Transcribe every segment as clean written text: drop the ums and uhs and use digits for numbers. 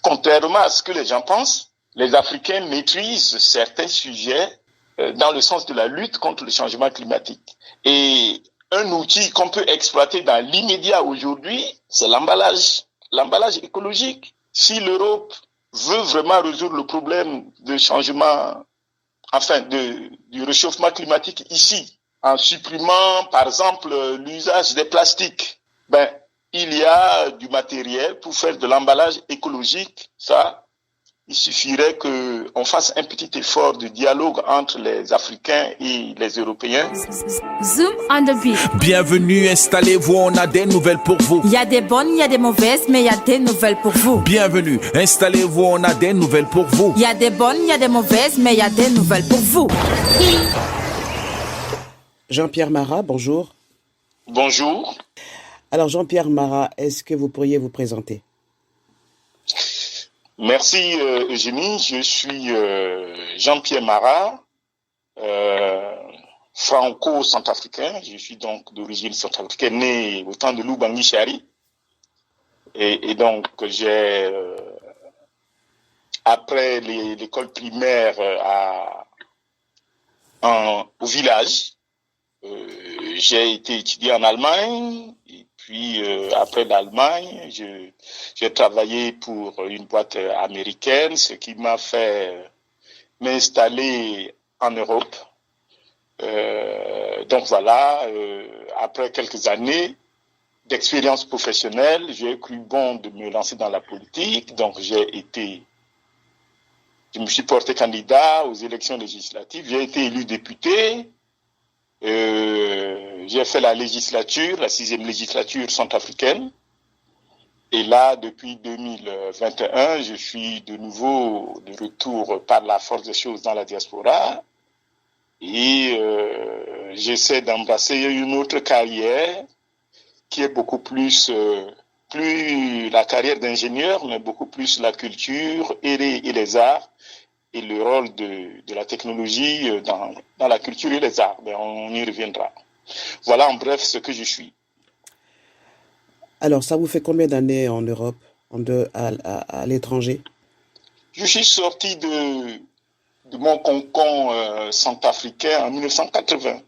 Contrairement à ce que les gens pensent, les Africains maîtrisent certains sujets dans le sens de la lutte contre le changement climatique. Et un outil qu'on peut exploiter dans l'immédiat aujourd'hui, c'est l'emballage écologique. Si l'Europe veut vraiment résoudre le problème de changement, du réchauffement climatique ici, en supprimant, par exemple, l'usage des plastiques, il y a du matériel pour faire de l'emballage écologique. Ça, il suffirait qu'on fasse un petit effort de dialogue entre les Africains et les Européens. Zoom on the beat. Bienvenue, installez-vous, on a des nouvelles pour vous. Il y a des bonnes, il y a des mauvaises, mais il y a des nouvelles pour vous. Bienvenue, installez-vous, on a des nouvelles pour vous. Il y a des bonnes, il y a des mauvaises, mais il y a des nouvelles pour vous. Jean-Pierre Marat, bonjour. Bonjour. Alors Jean-Pierre Marat, est-ce que vous pourriez vous présenter ? Merci Eugénie, je suis Jean-Pierre Marat, franco-centrafricain. Je suis donc d'origine centrafricaine, né au temps de Lubangui Chari. Et donc j'ai, après l'école primaire au village, j'ai été étudié en Allemagne. Et puis après l'Allemagne, j'ai travaillé pour une boîte américaine, ce qui m'a fait m'installer en Europe. Donc voilà, après quelques années d'expérience professionnelle, j'ai cru bon de me lancer dans la politique. Donc je me suis porté candidat aux élections législatives. J'ai été élu député. J'ai fait la 6e législature centrafricaine. Et là, depuis 2021, je suis de nouveau de retour par la force des choses dans la diaspora. Et j'essaie d'embrasser une autre carrière qui est beaucoup plus la carrière d'ingénieur, mais beaucoup plus la culture et les arts. Et le rôle de la technologie dans la culture et les arts. On y reviendra. Voilà en bref ce que je suis. Alors, ça vous fait combien d'années en Europe, à l'étranger ? Je suis sorti de mon cocon centrafricain en 1980.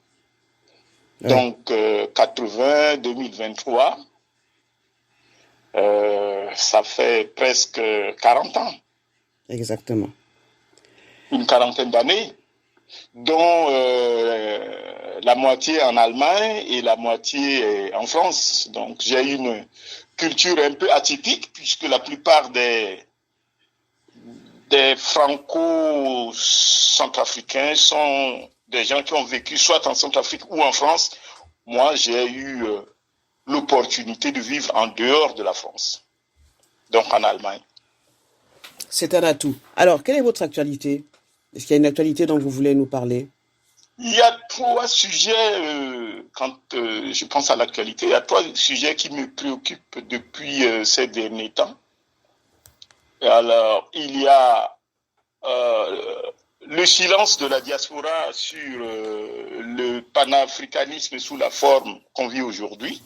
Ouais. Donc, 80, 2023, ça fait presque 40 ans. Exactement. Une quarantaine d'années, dont la moitié en Allemagne et la moitié en France. Donc j'ai une culture un peu atypique puisque la plupart des franco-centrafricains sont des gens qui ont vécu soit en Centrafrique ou en France. Moi, j'ai eu l'opportunité de vivre en dehors de la France, donc en Allemagne. C'est un atout. Alors, quelle est votre actualité ? Est-ce qu'il y a une actualité dont vous voulez nous parler ? Il y a 3 sujets, quand je pense à l'actualité, il y a 3 sujets qui me préoccupent depuis ces derniers temps. Alors, il y a le silence de la diaspora sur le panafricanisme sous la forme qu'on vit aujourd'hui.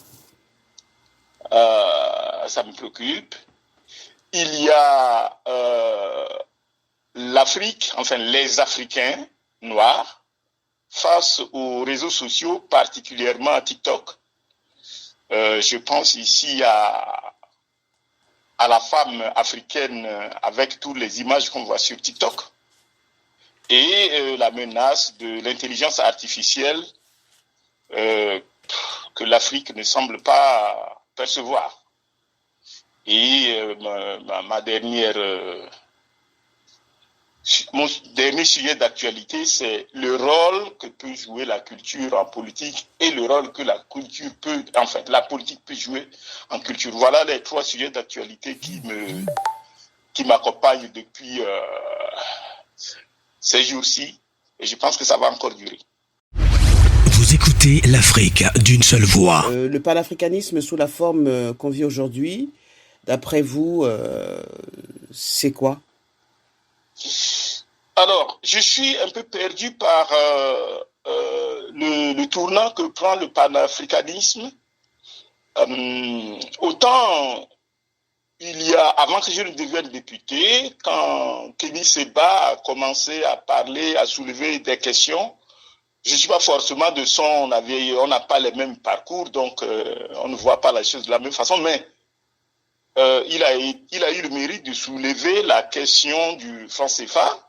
Ça me préoccupe. Il y a l'Afrique, enfin les Africains noirs, face aux réseaux sociaux, particulièrement à TikTok. Je pense ici à la femme africaine avec toutes les images qu'on voit sur TikTok et la menace de l'intelligence artificielle que l'Afrique ne semble pas percevoir. Et mon dernier sujet d'actualité, c'est le rôle que peut jouer la culture en politique et le rôle que la politique peut jouer en culture. Voilà les 3 sujets d'actualité qui m'accompagnent depuis ces jours-ci et je pense que ça va encore durer. Vous écoutez l'Afrique d'une seule voix. Le panafricanisme sous la forme qu'on vit aujourd'hui, d'après vous, c'est quoi ? Alors, je suis un peu perdu par le tournant que prend le panafricanisme. Autant avant que je ne devienne député, quand Kémy Séba a commencé à parler, à soulever des questions, je ne suis pas forcément de son avis, on n'a pas les mêmes parcours, donc on ne voit pas la chose de la même façon, mais il a eu le mérite de soulever la question du franc CFA.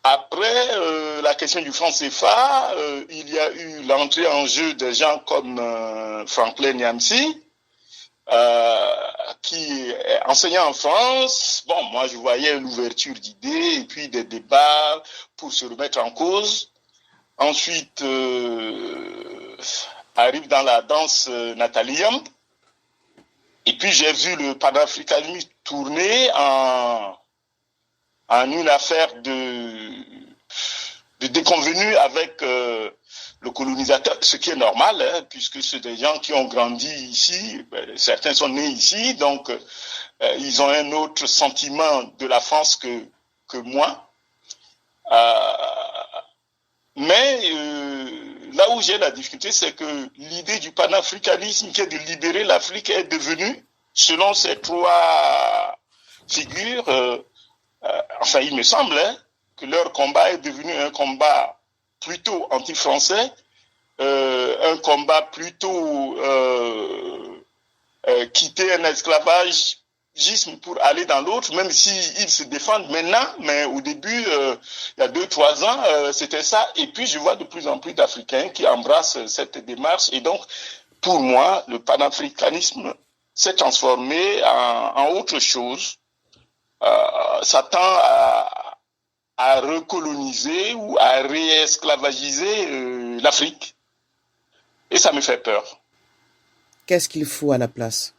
Après la question du franc CFA, il y a eu l'entrée en jeu de gens comme Franklin Nyamsi, qui est enseignant en France. Bon, moi je voyais l'ouverture d'idées et puis des débats pour se remettre en cause. Ensuite, arrive dans la danse Nathalie Yamb. Et puis j'ai vu le panafricanisme tourner en une affaire de déconvenue avec le colonisateur, ce qui est normal, hein, puisque c'est des gens qui ont grandi ici, certains sont nés ici, donc ils ont un autre sentiment de la France que moi. Mais là où j'ai la difficulté, c'est que l'idée du panafricanisme qui est de libérer l'Afrique est devenue, selon ces trois figures, enfin il me semble que leur combat est devenu un combat plutôt anti-français, un combat plutôt quitter un esclavagisme pour aller dans l'autre, même s'ils se défendent maintenant, mais au début, il y a 2-3 ans, c'était ça. Et puis je vois de plus en plus d'Africains qui embrassent cette démarche. Et donc, pour moi, le panafricanisme s'est transformé en autre chose. Ça tend à recoloniser ou à réesclavagiser l'Afrique. Et ça me fait peur. Qu'est-ce qu'il faut à la place?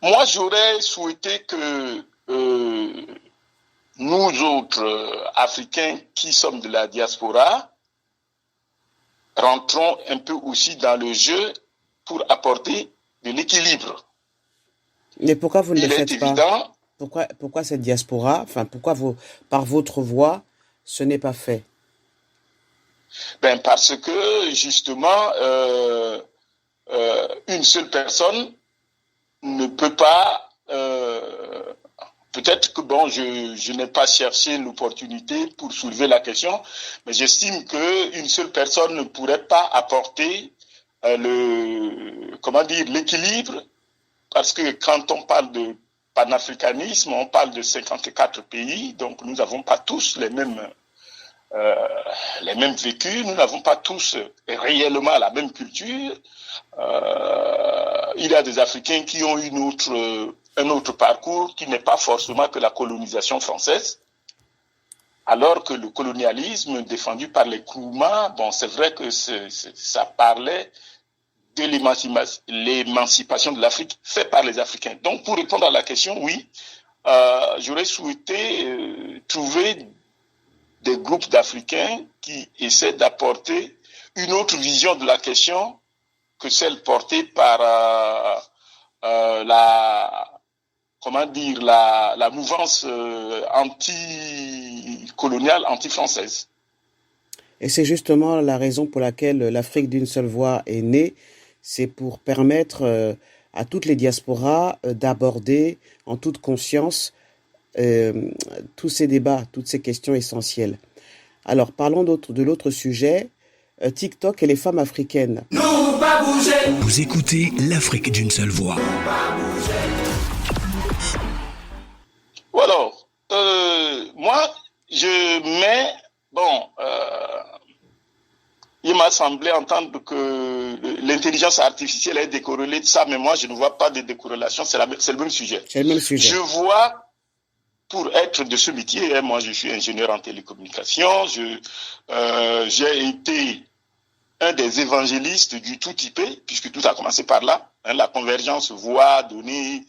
Moi, j'aurais souhaité que nous autres Africains qui sommes de la diaspora rentrons un peu aussi dans le jeu pour apporter de l'équilibre. Mais pourquoi vous ne le faites évident, pas? Pourquoi cette diaspora, enfin pourquoi par votre voix, ce n'est pas fait? Ben parce que justement, une seule personne ne peut pas. Peut-être que bon, je n'ai pas cherché l'opportunité pour soulever la question, mais j'estime que une seule personne ne pourrait pas apporter l'équilibre, parce que quand on parle de panafricanisme, on parle de 54 pays, donc nous n'avons pas tous les mêmes vécus, nous n'avons pas tous réellement la même culture. Il y a des Africains qui ont un autre parcours qui n'est pas forcément que la colonisation française, alors que le colonialisme défendu par les Nkrumah, bon, c'est vrai que ça parlait de l'émancipation de l'Afrique faite par les Africains. Donc, pour répondre à la question, oui, j'aurais souhaité trouver des groupes d'Africains qui essaient d'apporter une autre vision de la question que celle portée par la mouvance anti-coloniale, anti-française. Et c'est justement la raison pour laquelle l'Afrique d'une seule voix est née. C'est pour permettre à toutes les diasporas d'aborder en toute conscience tous ces débats, toutes ces questions essentielles. Alors, parlons de l'autre sujet, TikTok et les femmes africaines. Vous écoutez l'Afrique d'une seule voix. Alors, moi, je mets, il m'a semblé entendre que l'intelligence artificielle est décorrélée de ça, mais moi, je ne vois pas de décorrélation, c'est le même sujet. C'est le même sujet. Je vois, pour être de ce métier, moi, je suis ingénieur en télécommunications, j'ai été un des évangélistes du tout typé, puisque tout a commencé par là, la convergence voix, données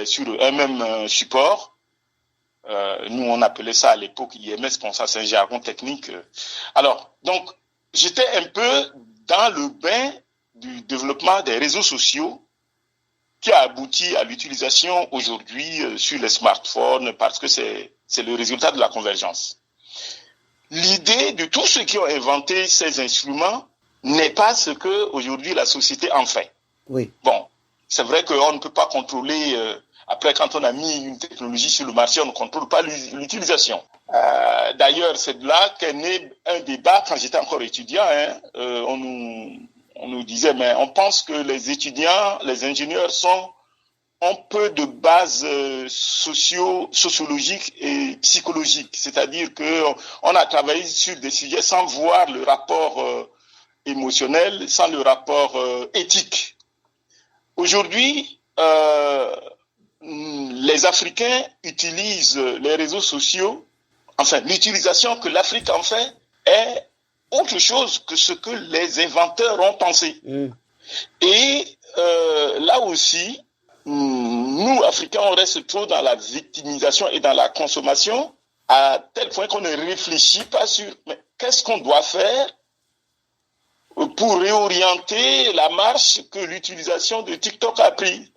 sur un même support. Nous, on appelait ça à l'époque IMS, bon, ça c'est un jargon technique. Alors, donc, j'étais un peu dans le bain du développement des réseaux sociaux qui a abouti à l'utilisation aujourd'hui sur les smartphones parce que c'est le résultat de la convergence. L'idée de tous ceux qui ont inventé ces instruments n'est pas ce que aujourd'hui la société en fait. Oui. Bon, C'est vrai qu'on ne peut pas contrôler, après quand on a mis une technologie sur le marché, on ne contrôle pas l'utilisation. D'ailleurs, c'est de là qu'est né un débat quand j'étais encore étudiant. On nous disait, mais on pense que les étudiants, les ingénieurs ont peu de bases sociologiques et psychologiques. C'est-à-dire qu'on a travaillé sur des sujets sans voir le rapport émotionnel, sans le rapport éthique. Aujourd'hui, les Africains utilisent les réseaux sociaux. Enfin, l'utilisation que l'Afrique en fait est autre chose que ce que les inventeurs ont pensé. Et là aussi, nous, Africains, on reste trop dans la victimisation et dans la consommation, à tel point qu'on ne réfléchit pas sur mais qu'est-ce qu'on doit faire pour réorienter la marche que l'utilisation de TikTok a pris.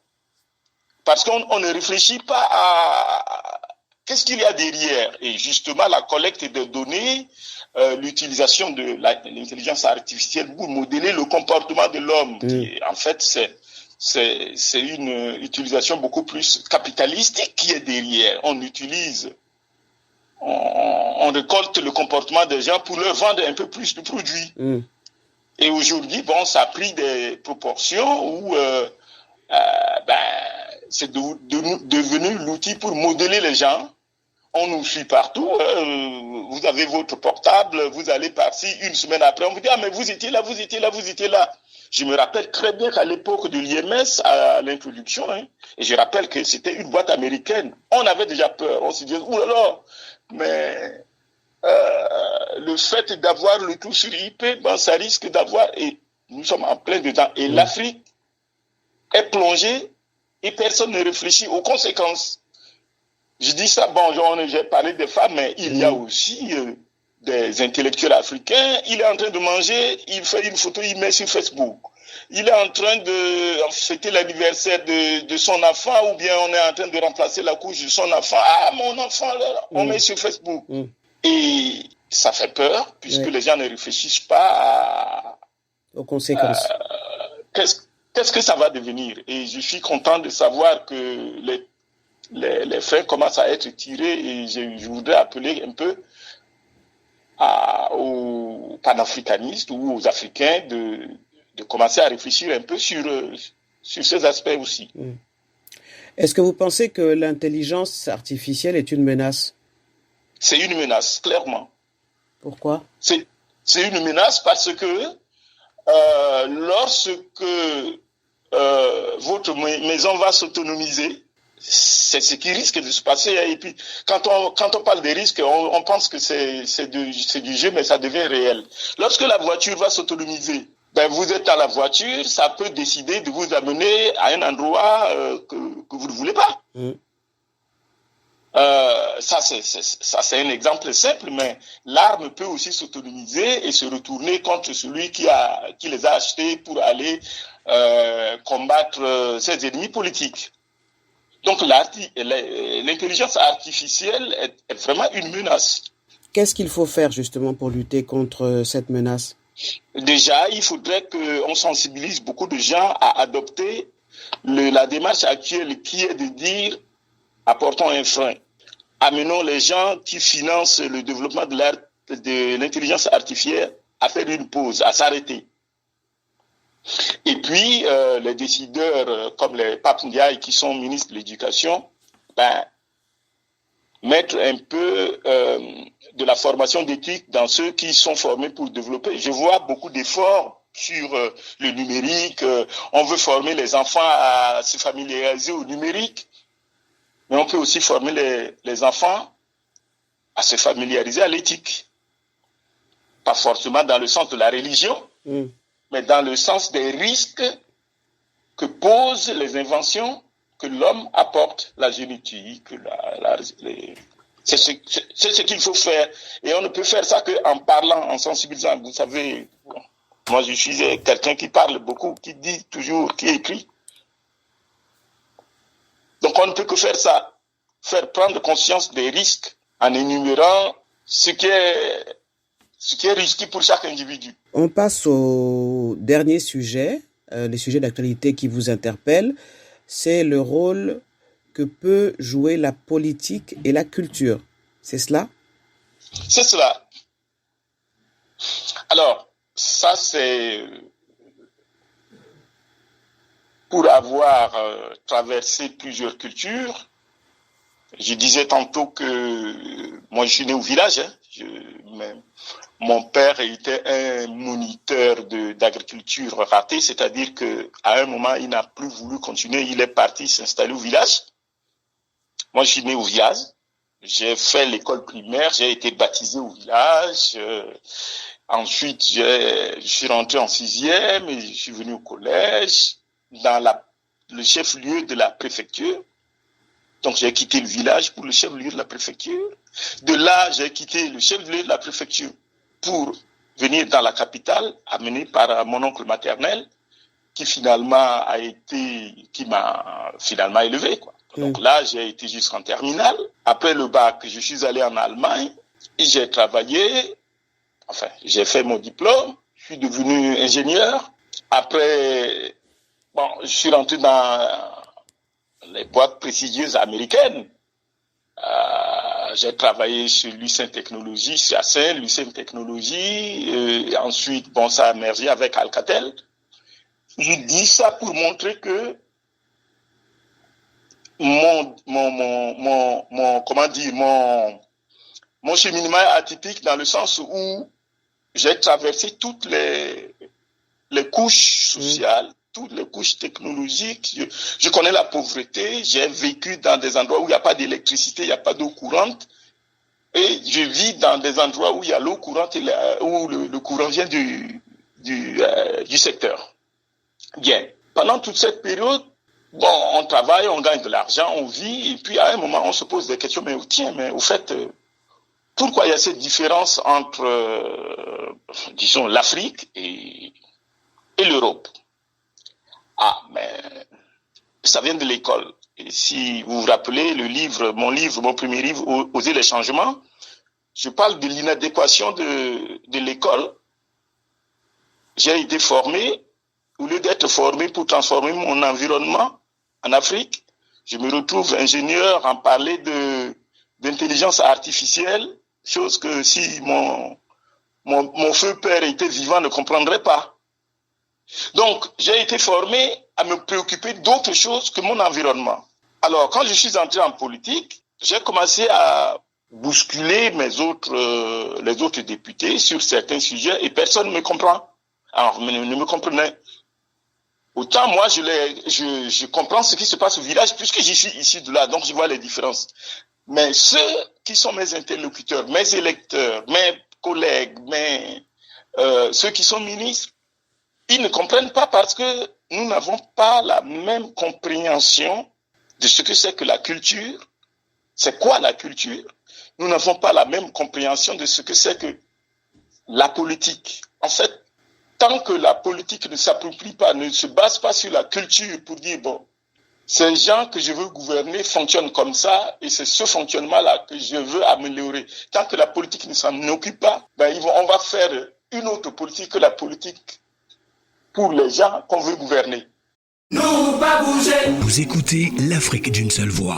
Parce qu'on ne réfléchit pas à qu'est-ce qu'il y a derrière. Et justement, la collecte de données, l'utilisation de l'intelligence artificielle pour modeler le comportement de l'homme. En fait, c'est une utilisation beaucoup plus capitalistique qui est derrière. On récolte le comportement des gens pour leur vendre un peu plus de produits. Et aujourd'hui, ça a pris des proportions où c'est devenu l'outil pour modeler les gens. On nous suit partout. Vous avez votre portable, vous allez par-ci, une semaine après, on vous dit « Ah, mais vous étiez là, vous étiez là, vous étiez là ». Je me rappelle très bien qu'à l'époque de l'IMS, à l'introduction, et je rappelle que c'était une boîte américaine, on avait déjà peur. On se disait « Ouh là là !» Mais le fait d'avoir le tout sur IP, ça risque d'avoir... Et nous sommes en plein dedans. Et l'Afrique est plongée et personne ne réfléchit aux conséquences. Je dis ça, j'ai parlé des femmes, mais il y a aussi des intellectuels africains. Il est en train de manger, il fait une photo, il met sur Facebook. Il est en train de fêter l'anniversaire de son enfant, ou bien on est en train de remplacer la couche de son enfant. Ah, mon enfant, là, on met sur Facebook. Et ça fait peur, puisque les gens ne réfléchissent pas aux conséquences. Qu'est-ce que ça va devenir? Et je suis content de savoir que les freins commencent à être tirés, et je voudrais appeler un peu aux panafricanistes ou aux Africains de commencer à réfléchir un peu sur ces aspects aussi. Est-ce que vous pensez que l'intelligence artificielle est une menace? C'est une menace, clairement. Pourquoi? C'est une menace parce que lorsque votre maison va s'autonomiser, c'est ce qui risque de se passer. Et puis, quand on parle des risques, on pense que c'est du jeu, mais ça devient réel. Lorsque la voiture va s'autonomiser, vous êtes dans la voiture, ça peut décider de vous amener à un endroit que vous ne voulez pas. Ça, c'est un exemple simple, mais l'arme peut aussi s'autonomiser et se retourner contre celui qui les a achetés pour aller combattre ses ennemis politiques. Donc l'intelligence artificielle est vraiment une menace. Qu'est-ce qu'il faut faire justement pour lutter contre cette menace? Déjà, il faudrait qu'on sensibilise beaucoup de gens à adopter la démarche actuelle qui est de dire apportons un frein. Amenons les gens qui financent le développement de l'intelligence artificielle à faire une pause, à s'arrêter. Et puis, les décideurs comme les Pape Ndiaye qui sont ministres de l'Éducation, mettre un peu de la formation d'éthique dans ceux qui sont formés pour développer. Je vois beaucoup d'efforts sur le numérique. On veut former les enfants à se familiariser au numérique, mais on peut aussi former les enfants à se familiariser à l'éthique. Pas forcément dans le sens de la religion, mais dans le sens des risques que posent les inventions que l'homme apporte, la génétique, c'est ce qu'il faut faire. Et on ne peut faire ça qu'en parlant, en sensibilisant. Vous savez, moi je suis quelqu'un qui parle beaucoup, qui dit toujours, qui écrit. Donc on ne peut que faire ça, faire prendre conscience des risques en énumérant ce qui est risqué pour chaque individu. On passe au dernier sujet les sujets d'actualité qui vous interpellent, c'est le rôle que peut jouer la politique et la culture. C'est cela? C'est cela. Alors, ça c'est pour avoir traversé plusieurs cultures. Je disais tantôt que moi je suis né au village. Mon père était un moniteur d'agriculture raté, c'est-à-dire que à un moment il n'a plus voulu continuer, il est parti s'installer au village. Moi je suis né au village. J'ai fait l'école primaire, j'ai été baptisé au village. Ensuite, je suis rentré en 6e et je suis venu au collège dans le chef-lieu de la préfecture. Donc, j'ai quitté le village pour le chef-lieu de la préfecture. De là, j'ai quitté le chef-lieu de la préfecture pour venir dans la capitale, amené par mon oncle maternel, qui m'a finalement élevé, quoi. Donc là, j'ai été jusqu'en terminale. Après le bac, je suis allé en Allemagne et j'ai travaillé. Enfin, j'ai fait mon diplôme. Je suis devenu ingénieur. Après, je suis rentré dans les boîtes prestigieuses américaines. J'ai travaillé chez Lucent Technologies, chez Ascend, Lucent Technologies. Ensuite, ça a mergé avec Alcatel. Je dis ça pour montrer que mon cheminement est atypique dans le sens où j'ai traversé toutes les couches sociales, toutes les couches technologiques. Je connais la pauvreté, j'ai vécu dans des endroits où il n'y a pas d'électricité, il n'y a pas d'eau courante. Et je vis dans des endroits où il y a l'eau courante et où le courant vient du secteur. Bien. Pendant toute cette période, on travaille, on gagne de l'argent, on vit, et puis à un moment, on se pose des questions, mais au fait, pourquoi il y a cette différence entre, disons, l'Afrique et l'Europe? Mais ça vient de l'école. Et si vous vous rappelez, mon premier livre, Oser les changements, je parle de l'inadéquation de l'école. J'ai été formé, au lieu d'être formé pour transformer mon environnement en Afrique, je me retrouve ingénieur en parler d'intelligence artificielle, chose que si mon feu père était vivant ne comprendrait pas. Donc, j'ai été formé à me préoccuper d'autre chose que mon environnement. Alors, quand je suis entré en politique, j'ai commencé à bousculer les autres députés sur certains sujets et personne ne me comprend. Alors, ne me comprenait. Autant moi, je comprends ce qui se passe au village puisque j'y suis ici de là, donc je vois les différences. Mais ceux qui sont mes interlocuteurs, mes électeurs, mes collègues, ceux qui sont ministres, ils ne comprennent pas parce que nous n'avons pas la même compréhension de ce que c'est que la culture. C'est quoi la culture? Nous n'avons pas la même compréhension de ce que c'est que la politique. En fait, tant que la politique ne s'approprie pas, ne se base pas sur la culture pour dire, ces gens que je veux gouverner fonctionnent comme ça et c'est ce fonctionnement-là que je veux améliorer. Tant que la politique ne s'en occupe pas, on va faire une autre politique que la politique pour les gens qu'on veut gouverner. Nous pas bouger. Vous écoutez l'Afrique d'une seule voix.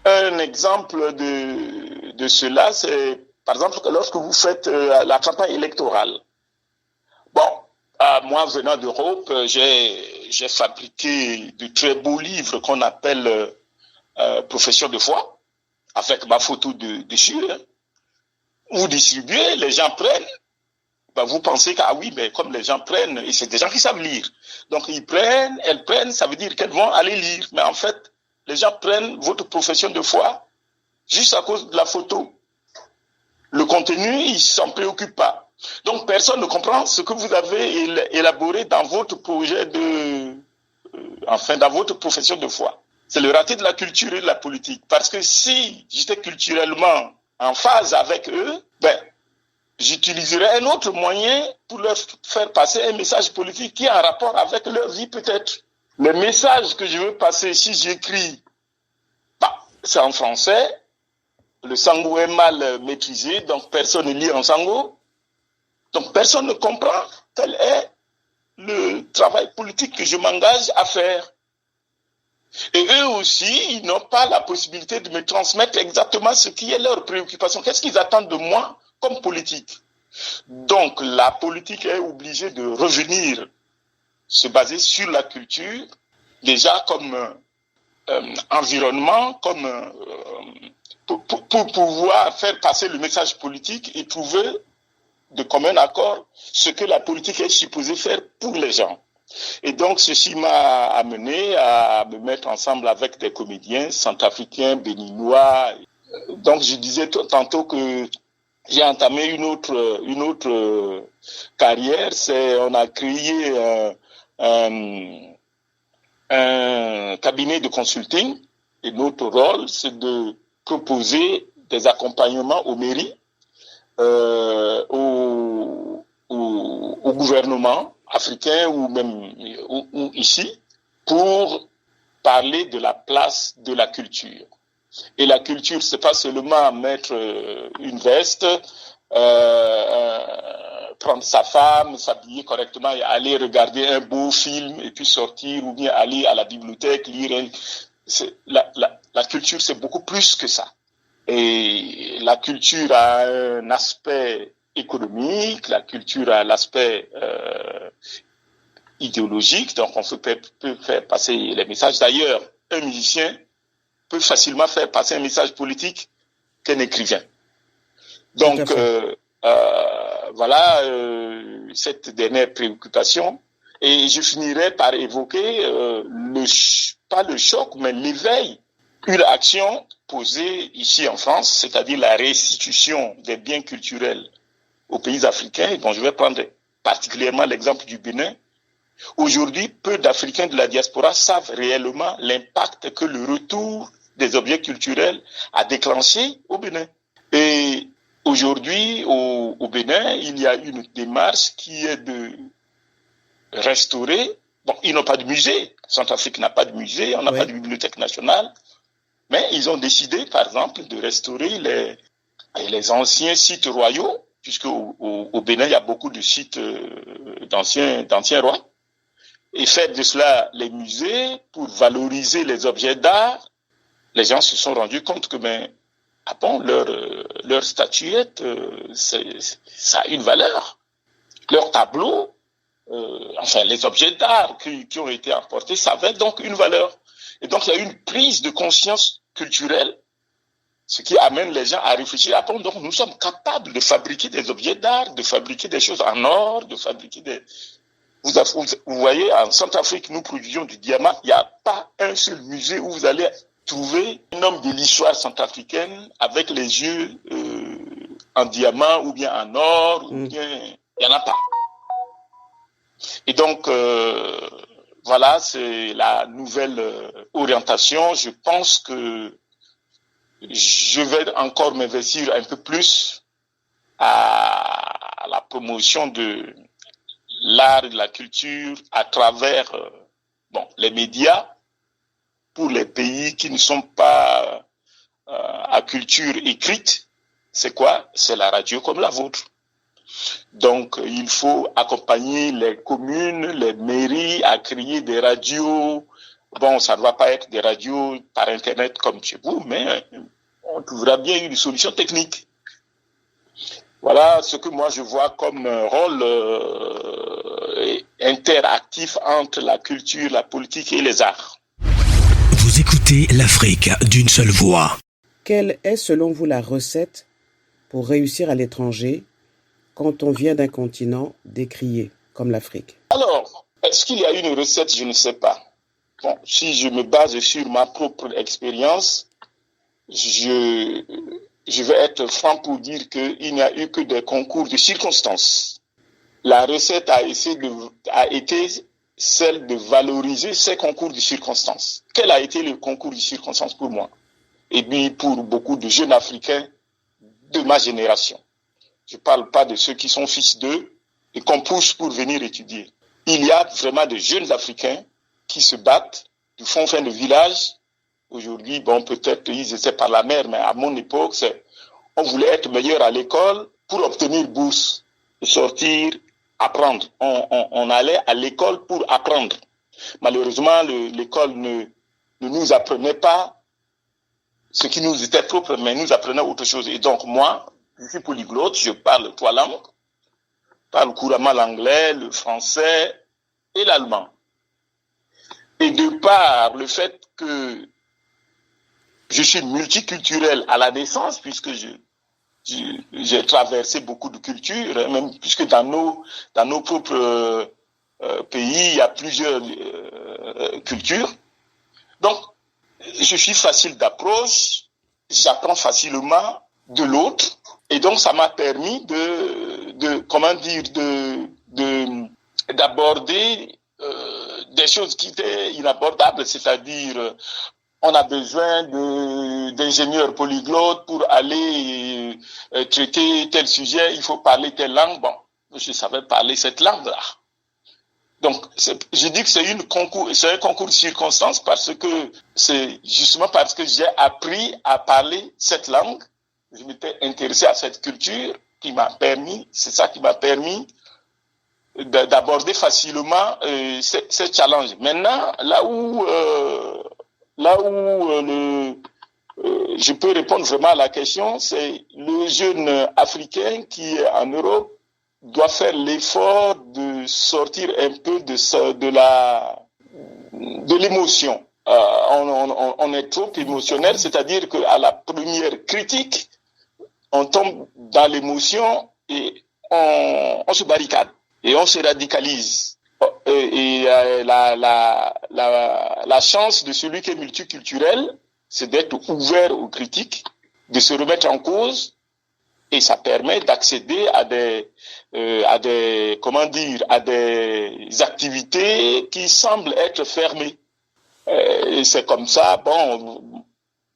Un exemple de cela, c'est par exemple lorsque vous faites la campagne électorale. Moi venant d'Europe, j'ai fabriqué de très beaux livres qu'on appelle Profession de foi, avec ma photo dessus. Vous distribuez, les gens prennent. Vous pensez comme les gens prennent, et c'est des gens qui savent lire. Donc elles prennent, ça veut dire qu'elles vont aller lire. Mais en fait, les gens prennent votre profession de foi juste à cause de la photo. Le contenu, ils ne s'en préoccupent pas. Donc personne ne comprend ce que vous avez élaboré dans votre projet dans votre profession de foi. C'est le raté de la culture et de la politique. Parce que si j'étais culturellement en phase avec eux, j'utiliserais un autre moyen pour leur faire passer un message politique qui est en rapport avec leur vie peut-être. Le message que je veux passer, si j'écris, c'est en français. Le sango est mal maîtrisé, donc personne ne lit en sango. Donc personne ne comprend. tel est le travail politique que je m'engage à faire. Et eux aussi, ils n'ont pas la possibilité de me transmettre exactement ce qui est leur préoccupation. Qu'est-ce qu'ils attendent de moi comme politique? Donc, la politique est obligée de revenir, se baser sur la culture, déjà comme environnement, comme pour pouvoir faire passer le message politique et trouver de commun accord ce que la politique est supposée faire pour les gens. Et donc, ceci m'a amené à me mettre ensemble avec des comédiens centrafricains, béninois. Donc, je disais tantôt que j'ai entamé une autre carrière. On a créé un cabinet de consulting. Et notre rôle, c'est de proposer des accompagnements aux mairies, au gouvernement africain ou même ou ici, pour parler de la place de la culture. Et la culture, c'est pas seulement mettre une veste, prendre sa femme, s'habiller correctement et aller regarder un beau film et puis sortir, ou bien aller à la bibliothèque, lire. La culture, c'est beaucoup plus que ça. Et la culture a un aspect économique, la culture a l'aspect idéologique, donc on peut faire passer les messages. D'ailleurs, un musicien peut facilement faire passer un message politique qu'un écrivain. Donc, voilà cette dernière préoccupation. Et je finirai par évoquer pas le choc, mais l'éveil. Une action posée ici en France, c'est-à-dire la restitution des biens culturels aux pays africains. Bon, je vais prendre particulièrement l'exemple du Bénin. Aujourd'hui, peu d'Africains de la diaspora savent réellement l'impact que le retour des objets culturels a déclenché au Bénin. Et aujourd'hui, au Bénin, il y a une démarche qui est de restaurer. Bon, ils n'ont pas de musée. Centrafrique n'a pas de musée, on n'a pas de bibliothèque nationale. Mais ils ont décidé, par exemple, de restaurer les anciens sites royaux, puisque au Bénin, il y a beaucoup de sites d'anciens rois, et faire de cela les musées pour valoriser les objets d'art. Les gens se sont rendus compte que leur statuette, ça a une valeur. Leurs tableaux, les objets d'art qui ont été apportés, ça avait donc une valeur. Et donc, il y a une prise de conscience culturelle, ce qui amène les gens à réfléchir. Donc, nous sommes capables de fabriquer des objets d'art, de fabriquer des choses en or, de fabriquer des... Vous voyez, en Centrafrique, nous produisions du diamant. Il n'y a pas un seul musée où vous allez trouver un homme de l'histoire centrafricaine avec les yeux en diamant ou bien en or, ou bien... Il n'y en a pas. Et donc... voilà, c'est la nouvelle orientation. Je pense que je vais encore m'investir un peu plus à la promotion de l'art et de la culture à travers les médias pour les pays qui ne sont pas à culture écrite. C'est quoi? C'est la radio comme la vôtre. Donc, il faut accompagner les communes, les mairies à créer des radios. Bon, ça ne va pas être des radios par Internet comme chez vous, mais on trouvera bien une solution technique. Voilà ce que moi je vois comme un rôle interactif entre la culture, la politique et les arts. Vous écoutez l'Afrique d'une seule voix. Quelle est selon vous la recette pour réussir à l'étranger quand on vient d'un continent décrié comme l'Afrique? Alors, est-ce qu'il y a une recette? Je ne sais pas. Bon, si je me base sur ma propre expérience, je vais être franc pour dire qu'il n'y a eu que des concours de circonstances. La recette a été celle de valoriser ces concours de circonstances. Quel a été le concours de circonstances pour moi? Et bien pour beaucoup de jeunes Africains de ma génération. Je ne parle pas de ceux qui sont fils d'eux et qu'on pousse pour venir étudier. Il y a vraiment de jeunes Africains qui se battent du fond de village. Aujourd'hui, peut-être ils étaient par la mer, mais à mon époque, on voulait être meilleur à l'école pour obtenir bourse et sortir apprendre. On allait à l'école pour apprendre. Malheureusement, l'école ne nous apprenait pas ce qui nous était propre, mais nous apprenait autre chose. Et donc, moi, je suis polyglotte, je parle 3 langues. Je parle couramment l'anglais, le français et l'allemand. Et de par le fait que je suis multiculturel à la naissance, puisque j'ai traversé beaucoup de cultures, même puisque dans nos propres pays, il y a plusieurs cultures. Donc, je suis facile d'approche, j'apprends facilement de l'autre, et donc ça m'a permis d'aborder des choses qui étaient inabordables, c'est-à-dire on a besoin d'ingénieurs polyglottes pour aller traiter tel sujet, il faut parler telle langue. Bon, je savais parler cette langue-là. Donc, je dis que c'est un concours de circonstances parce que c'est justement parce que j'ai appris à parler cette langue, je m'étais intéressé à cette culture c'est ça qui m'a permis d'aborder facilement ces challenges. Maintenant, là où je peux répondre vraiment à la question, c'est le jeune Africain qui est en Europe doit faire l'effort de sortir un peu de l'émotion. On est trop émotionnel, c'est-à-dire qu'à la première critique, on tombe dans l'émotion et on se barricade et on se radicalise. Et la chance de celui qui est multiculturel, c'est d'être ouvert aux critiques, de se remettre en cause, et ça permet d'accéder à des activités qui semblent être fermées. Et c'est comme ça, bon,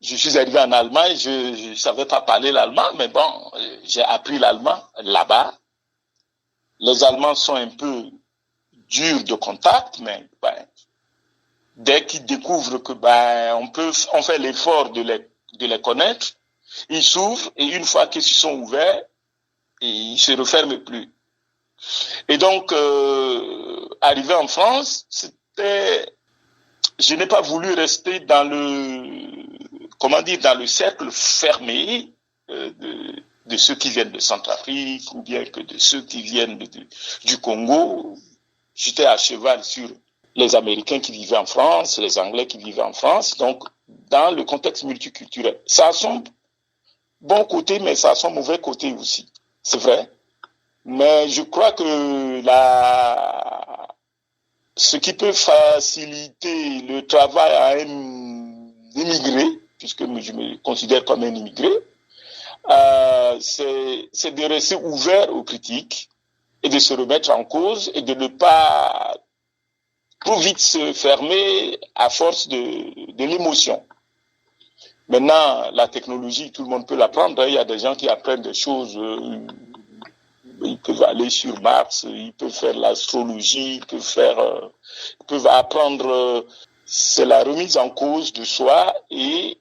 je suis arrivé en Allemagne, je savais pas parler l'allemand, mais bon, j'ai appris l'allemand là-bas. Les Allemands sont un peu durs de contact, mais dès qu'ils découvrent que on fait l'effort de les connaître, ils s'ouvrent et une fois qu'ils se sont ouverts, ils se referment plus. Et donc, arrivé en France, je n'ai pas voulu rester dans le cercle fermé de ceux qui viennent de Centrafrique ou bien que de ceux qui viennent du Congo. J'étais à cheval sur les Américains qui vivaient en France, les Anglais qui vivaient en France, donc dans le contexte multiculturel. Ça a son bon côté, mais ça a son mauvais côté aussi, c'est vrai. Mais je crois que ce qui peut faciliter le travail à un immigré, puisque je me considère comme un immigré, c'est de rester ouvert aux critiques et de se remettre en cause et de ne pas trop vite se fermer à force de l'émotion. Maintenant, la technologie, tout le monde peut l'apprendre. Il y a des gens qui apprennent des choses. Ils peuvent aller sur Mars, ils peuvent faire l'astrologie, ils peuvent apprendre. C'est la remise en cause de soi et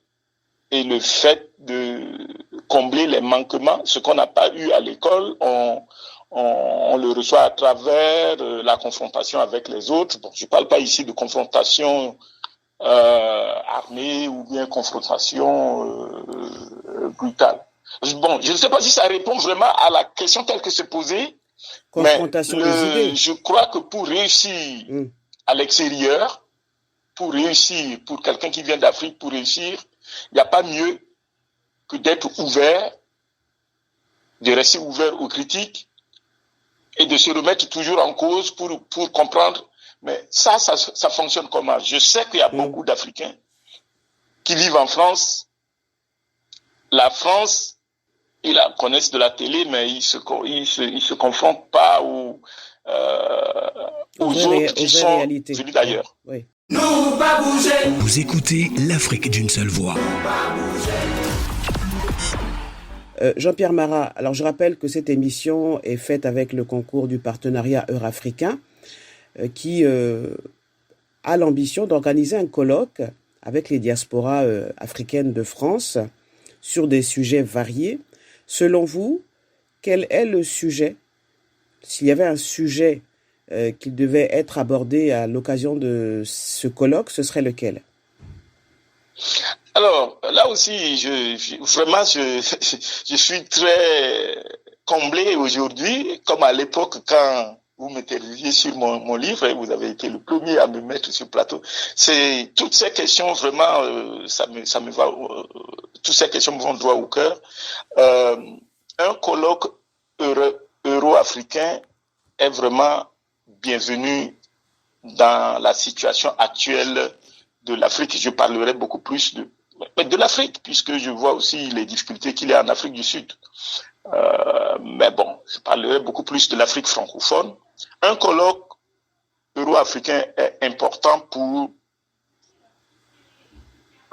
le fait de combler les manquements. Ce qu'on n'a pas eu à l'école, on le reçoit à travers la confrontation avec les autres. Bon, je ne parle pas ici de confrontation armée ou bien confrontation brutale. Bon, je ne sais pas si ça répond vraiment à la question telle que c'est posée. Confrontation des idées. Je crois que pour réussir à l'extérieur, pour quelqu'un qui vient d'Afrique, pour réussir, il n'y a pas mieux que d'être ouvert, de rester ouvert aux critiques et de se remettre toujours en cause pour comprendre. Mais ça fonctionne comment? Je sais qu'il y a beaucoup d'Africains qui vivent en France. La France, ils la connaissent de la télé, mais ils se confrontent pas aux autres qui sont venus d'ailleurs. Oui. Nous pas bouger. Vous écoutez l'Afrique d'une seule voix. Jean-Pierre Marat, alors je rappelle que cette émission est faite avec le concours du partenariat eurafricain qui a l'ambition d'organiser un colloque avec les diasporas africaines de France sur des sujets variés. Selon vous, quel est le sujet s'il y avait un sujet qui devait être abordé à l'occasion de ce colloque, ce serait lequel? Alors, là aussi, vraiment, je suis très comblé aujourd'hui, comme à l'époque quand vous m'interviewez sur mon livre, et vous avez été le premier à me mettre sur le plateau. C'est toutes ces questions, vraiment, ça me va, toutes ces questions me vont droit au cœur. Un colloque euro-africain est vraiment bienvenu dans la situation actuelle de l'Afrique. Je parlerai beaucoup plus de l'Afrique, puisque je vois aussi les difficultés qu'il y a en Afrique du Sud. Mais bon, je parlerai beaucoup plus de l'Afrique francophone. Un colloque euro-africain est important pour,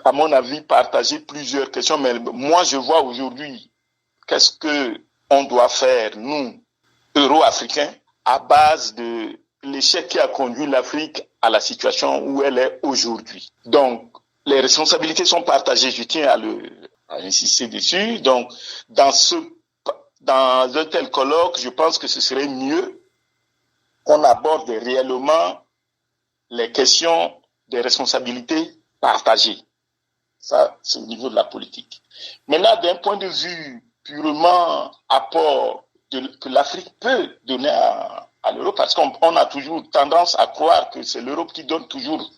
à mon avis, partager plusieurs questions. Mais moi, je vois aujourd'hui qu'est-ce que on doit faire, nous, euro-africains, à base de l'échec qui a conduit l'Afrique à la situation où elle est aujourd'hui. Donc, les responsabilités sont partagées, je tiens à insister dessus. Donc, dans un tel colloque, je pense que ce serait mieux qu'on aborde réellement les questions des responsabilités partagées. Ça, c'est au niveau de la politique. Maintenant, d'un point de vue purement apport que l'Afrique peut donner à l'Europe, parce qu'on a toujours tendance à croire que c'est l'Europe qui donne toujours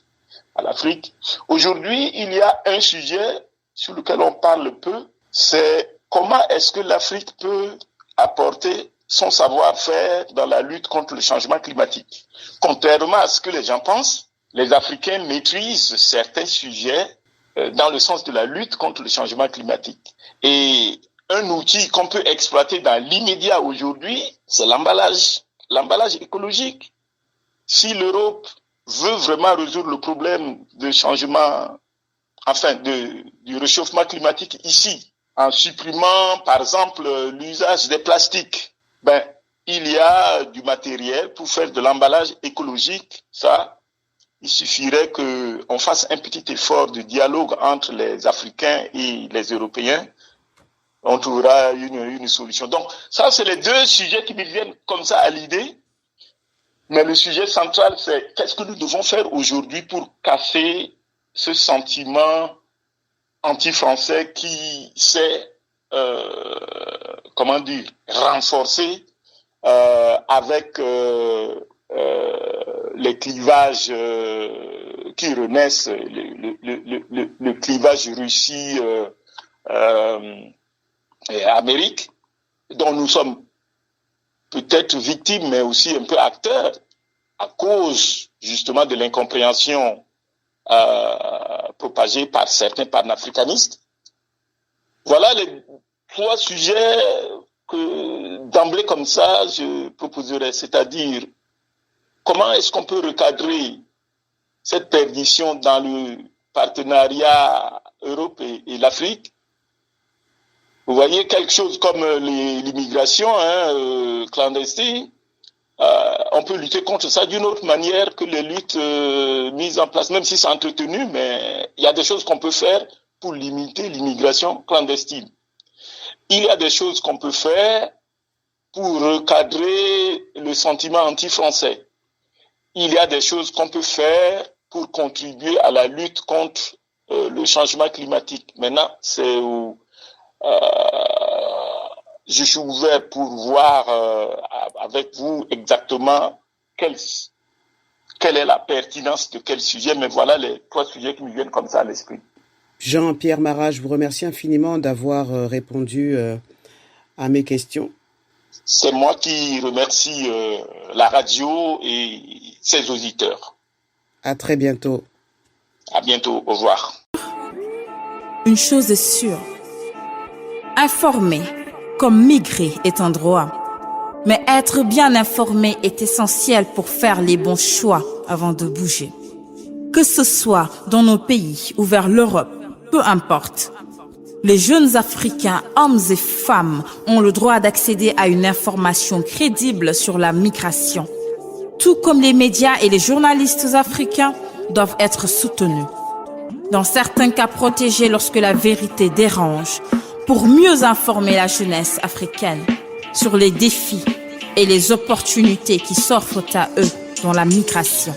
à l'Afrique. Aujourd'hui, il y a un sujet sur lequel on parle peu, c'est comment est-ce que l'Afrique peut apporter son savoir-faire dans la lutte contre le changement climatique. Contrairement à ce que les gens pensent, les Africains maîtrisent certains sujets dans le sens de la lutte contre le changement climatique. Et un outil qu'on peut exploiter dans l'immédiat aujourd'hui, c'est l'emballage écologique. Si l'Europe veut vraiment résoudre le problème de changement, du réchauffement climatique ici, en supprimant, par exemple, l'usage des plastiques, il y a du matériel pour faire de l'emballage écologique. Ça, il suffirait qu'on fasse un petit effort de dialogue entre les Africains et les Européens. On trouvera une solution. Donc, ça, c'est les deux sujets qui me viennent comme ça à l'idée. Mais le sujet central, c'est qu'est-ce que nous devons faire aujourd'hui pour casser ce sentiment anti-français qui s'est, renforcé avec les clivages qui renaissent, le clivage Russie et Amérique, dont nous sommes peut-être victimes, mais aussi un peu acteurs, à cause justement de l'incompréhension propagée par certains panafricanistes. Voilà les trois sujets que d'emblée comme ça je proposerais, c'est-à-dire comment est-ce qu'on peut recadrer cette perdition dans le partenariat Europe et l'Afrique. Vous voyez, quelque chose comme l'immigration clandestine, on peut lutter contre ça d'une autre manière que les luttes mises en place, même si c'est entretenu, mais il y a des choses qu'on peut faire pour limiter l'immigration clandestine. Il y a des choses qu'on peut faire pour recadrer le sentiment anti-français. Il y a des choses qu'on peut faire pour contribuer à la lutte contre le changement climatique. Maintenant, c'est où je suis ouvert pour voir avec vous exactement quelle est la pertinence de quel sujet, mais voilà les trois sujets qui me viennent comme ça à l'esprit. Jean-Pierre Marat, je vous remercie infiniment d'avoir répondu à mes questions. C'est moi qui remercie la radio et ses auditeurs. À très bientôt. À bientôt, au revoir. Une chose est sûre, informer comme migrer est un droit. Mais être bien informé est essentiel pour faire les bons choix avant de bouger. Que ce soit dans nos pays ou vers l'Europe, peu importe. Les jeunes Africains, hommes et femmes, ont le droit d'accéder à une information crédible sur la migration. Tout comme les médias et les journalistes africains doivent être soutenus. Dans certains cas protégés lorsque la vérité dérange, pour mieux informer la jeunesse africaine sur les défis et les opportunités qui s'offrent à eux dans la migration.